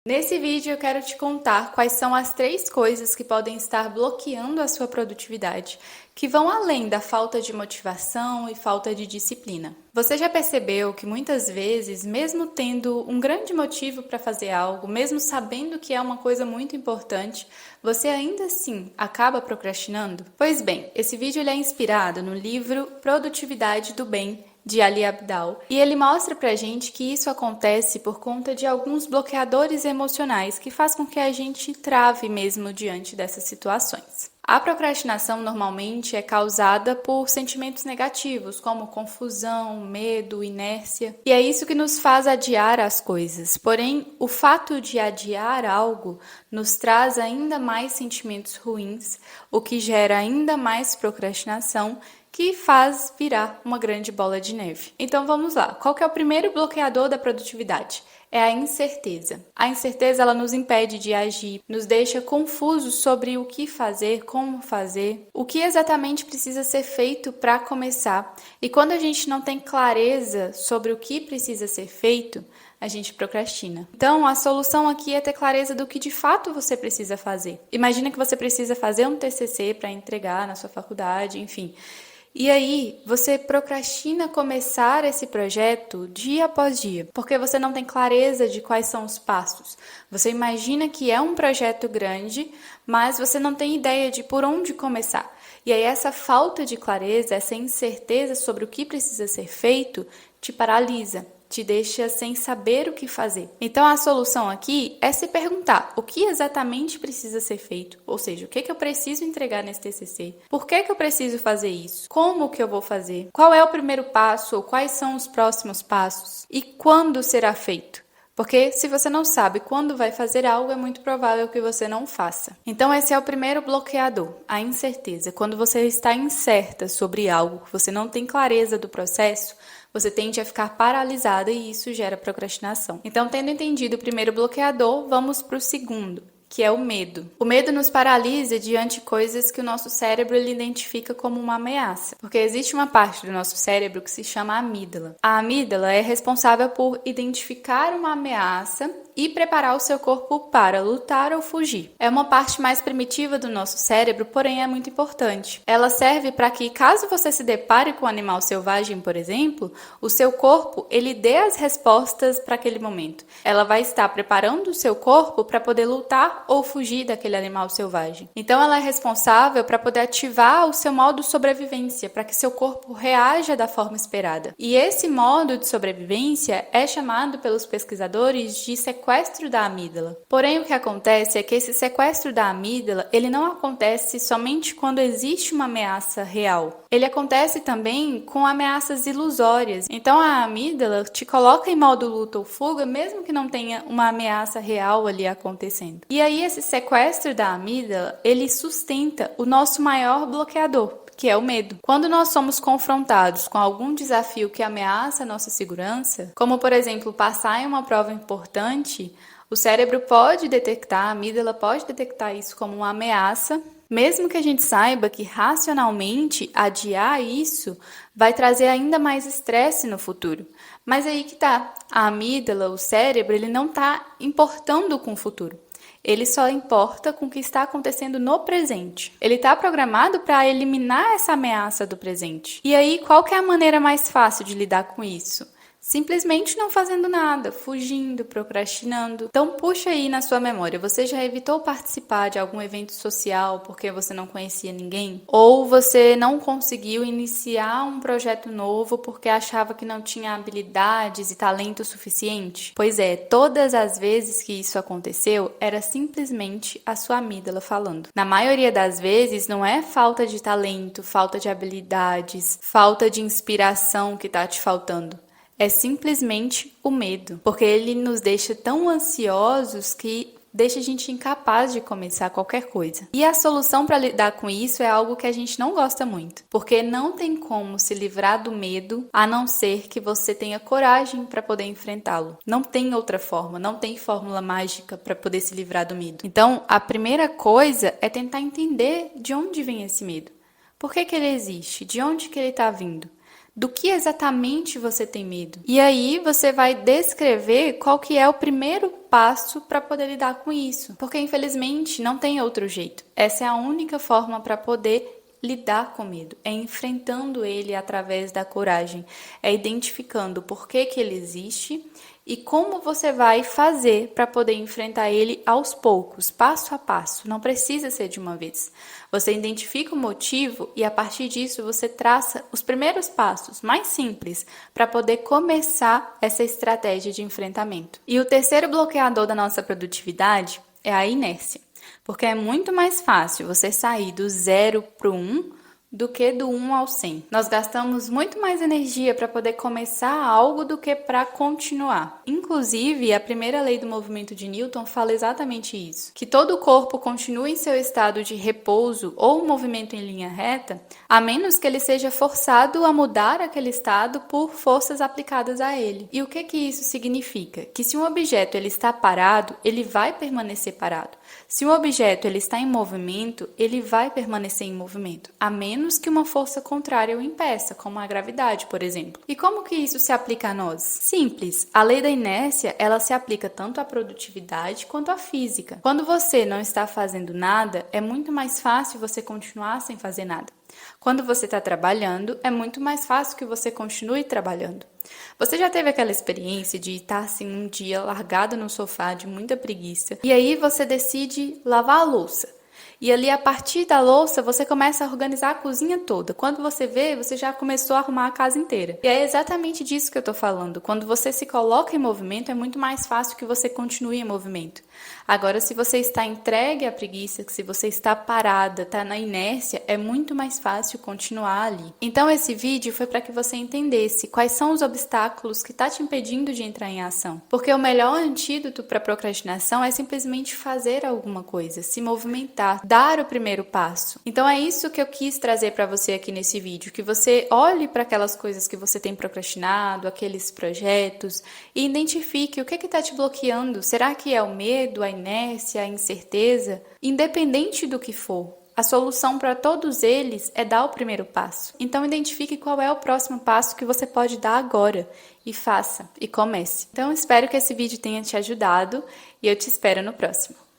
Nesse vídeo eu quero te contar quais são as 3 coisas que podem estar bloqueando a sua produtividade, que vão além da falta de motivação e falta de disciplina. Você já percebeu que muitas vezes, mesmo tendo um grande motivo para fazer algo, mesmo sabendo que é uma coisa muito importante, você ainda assim acaba procrastinando? Pois bem, esse vídeo ele é inspirado no livro Produtividade do Bem, de Ali Abdaal, e ele mostra pra gente que isso acontece por conta de alguns bloqueadores emocionais que faz com que a gente trave mesmo diante dessas situações. A procrastinação normalmente é causada por sentimentos negativos, como confusão, medo, inércia, e é isso que nos faz adiar as coisas. Porém, o fato de adiar algo nos traz ainda mais sentimentos ruins, o que gera ainda mais procrastinação, que faz virar uma grande bola de neve. Então vamos lá. Qual que é o primeiro bloqueador da produtividade? É a incerteza. A incerteza ela nos impede de agir, nos deixa confusos sobre o que fazer, como fazer, o que exatamente precisa ser feito para começar. E quando a gente não tem clareza sobre o que precisa ser feito, a gente procrastina. Então, a solução aqui é ter clareza do que de fato você precisa fazer. Imagina que você precisa fazer um TCC para entregar na sua faculdade, enfim. E aí, você procrastina começar esse projeto dia após dia, porque você não tem clareza de quais são os passos. Você imagina que é um projeto grande, mas você não tem ideia de por onde começar. E aí, essa falta de clareza, essa incerteza sobre o que precisa ser feito, te paralisa, te deixa sem saber o que fazer. Então a solução aqui é se perguntar o que exatamente precisa ser feito, ou seja, o que eu preciso entregar nesse TCC, por que eu preciso fazer isso, como que eu vou fazer, qual é o primeiro passo ou quais são os próximos passos e quando será feito. Porque se você não sabe quando vai fazer algo, é muito provável que você não faça. Então esse é o primeiro bloqueador, a incerteza. Quando você está incerta sobre algo, que você não tem clareza do processo, você tende a ficar paralisada e isso gera procrastinação. Então, tendo entendido o primeiro bloqueador, vamos para o segundo, que é o medo. O medo nos paralisa diante de coisas que o nosso cérebro ele identifica como uma ameaça, porque existe uma parte do nosso cérebro que se chama amígdala. A amígdala é responsável por identificar uma ameaça e preparar o seu corpo para lutar ou fugir. É uma parte mais primitiva do nosso cérebro, porém é muito importante. Ela serve para que, caso você se depare com um animal selvagem, por exemplo, o seu corpo ele dê as respostas para aquele momento. Ela vai estar preparando o seu corpo para poder lutar ou fugir daquele animal selvagem. Então ela é responsável para poder ativar o seu modo de sobrevivência, para que seu corpo reaja da forma esperada. E esse modo de sobrevivência é chamado pelos pesquisadores de sequestro da amígdala. Porém, o que acontece é que esse sequestro da amígdala, ele não acontece somente quando existe uma ameaça real. Ele acontece também com ameaças ilusórias. Então, a amígdala te coloca em modo luta ou fuga, mesmo que não tenha uma ameaça real ali acontecendo. E aí, esse sequestro da amígdala, ele sustenta o nosso maior bloqueador, que é o medo. Quando nós somos confrontados com algum desafio que ameaça a nossa segurança, como por exemplo passar em uma prova importante, o cérebro pode detectar, a amígdala pode detectar isso como uma ameaça, mesmo que a gente saiba que racionalmente adiar isso vai trazer ainda mais estresse no futuro. Mas aí que tá, a amígdala, o cérebro, ele não está importando com o futuro. Ele só importa com o que está acontecendo no presente. Ele está programado para eliminar essa ameaça do presente. E aí, qual que é a maneira mais fácil de lidar com isso? Simplesmente não fazendo nada, fugindo, procrastinando. Então puxa aí na sua memória, você já evitou participar de algum evento social porque você não conhecia ninguém? Ou você não conseguiu iniciar um projeto novo porque achava que não tinha habilidades e talento suficiente? Pois é, todas as vezes que isso aconteceu, era simplesmente a sua amígdala falando. Na maioria das vezes, não é falta de talento, falta de habilidades, falta de inspiração que está te faltando. É simplesmente o medo, porque ele nos deixa tão ansiosos que deixa a gente incapaz de começar qualquer coisa. E a solução para lidar com isso é algo que a gente não gosta muito, porque não tem como se livrar do medo a não ser que você tenha coragem para poder enfrentá-lo. Não tem outra forma, não tem fórmula mágica para poder se livrar do medo. Então, a primeira coisa é tentar entender de onde vem esse medo. Por que ele existe? De onde que ele está vindo? Do que exatamente você tem medo? E aí você vai descrever qual que é o primeiro passo para poder lidar com isso. Porque infelizmente não tem outro jeito. Essa é a única forma para poder lidar com medo, é enfrentando ele através da coragem, é identificando por que que ele existe e como você vai fazer para poder enfrentar ele aos poucos, passo a passo, não precisa ser de uma vez. Você identifica o motivo e a partir disso você traça os primeiros passos mais simples para poder começar essa estratégia de enfrentamento. E o terceiro bloqueador da nossa produtividade é a inércia. Porque é muito mais fácil você sair do 0 para o 1 do que do 1 ao 100. Nós gastamos muito mais energia para poder começar algo do que para continuar. Inclusive, a primeira lei do movimento de Newton fala exatamente isso, que todo o corpo continue em seu estado de repouso ou movimento em linha reta, a menos que ele seja forçado a mudar aquele estado por forças aplicadas a ele. E o que isso significa? Que se um objeto ele está parado, ele vai permanecer parado. Se um objeto ele está em movimento, ele vai permanecer em movimento, a menos que uma força contrária o impeça, como a gravidade, por exemplo. E como que isso se aplica a nós? Simples. A lei da inércia, ela se aplica tanto à produtividade quanto à física. Quando você não está fazendo nada, é muito mais fácil você continuar sem fazer nada. Quando você está trabalhando, é muito mais fácil que você continue trabalhando. Você já teve aquela experiência de estar assim um dia largado no sofá de muita preguiça e aí você decide lavar a louça. E ali, a partir da louça, você começa a organizar a cozinha toda. Quando você vê, você já começou a arrumar a casa inteira. E é exatamente disso que eu tô falando. Quando você se coloca em movimento, é muito mais fácil que você continue em movimento. Agora, se você está entregue à preguiça, se você está parada, está na inércia, é muito mais fácil continuar ali. Então, esse vídeo foi para que você entendesse quais são os obstáculos que está te impedindo de entrar em ação. Porque o melhor antídoto para a procrastinação é simplesmente fazer alguma coisa, se movimentar, dar o primeiro passo. Então é isso que eu quis trazer para você aqui nesse vídeo, que você olhe para aquelas coisas que você tem procrastinado, aqueles projetos, e identifique o que está te bloqueando. Será que é o medo, a inércia, a incerteza? Independente do que for, a solução para todos eles é dar o primeiro passo. Então identifique qual é o próximo passo que você pode dar agora e faça, e comece. Então espero que esse vídeo tenha te ajudado e eu te espero no próximo.